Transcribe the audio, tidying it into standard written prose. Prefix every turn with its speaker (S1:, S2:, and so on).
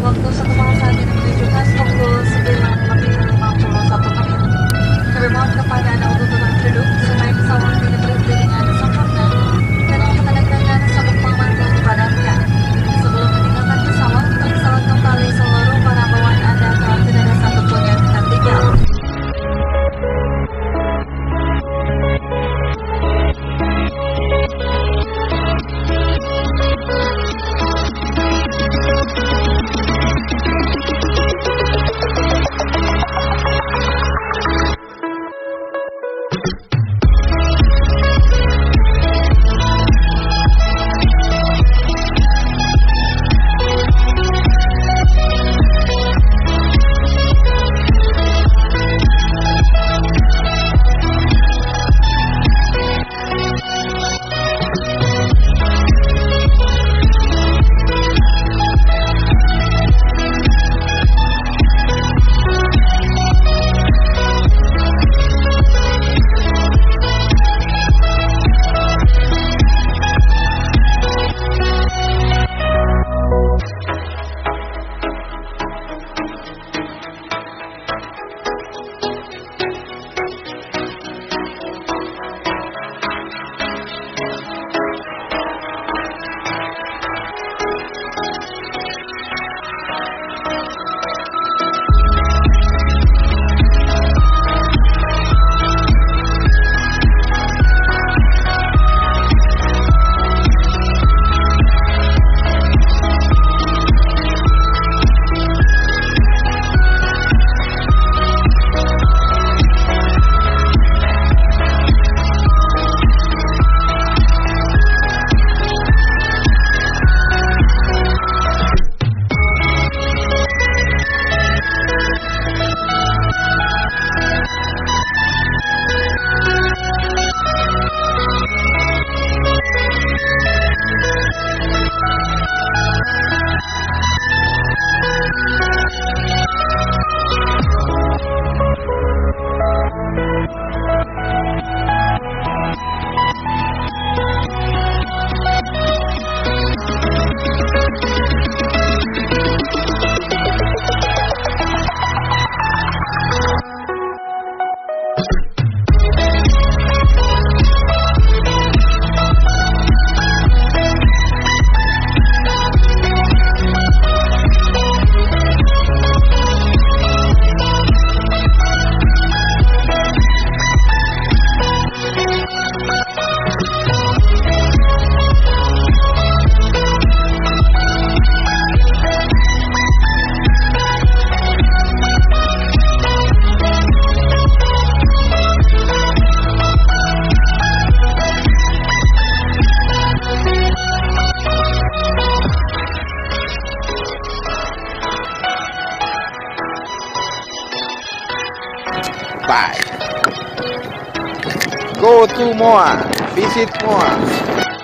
S1: waktu satu malam saat ini menunjukkan pukul 9:51. Kami mohon kepada Anda untuk tetap duduk supaya pesawat tidak berhenti dengan sempurna dan untuk tanda-tanda sabuk pengaman telah dipadamkan. Sebelum meninggalkan pesawat, pesawat kembali seluruh para bawaan Anda agar tidak ada satupun yang tertinggal.
S2: Bye. Go to Moa. Visit Moa.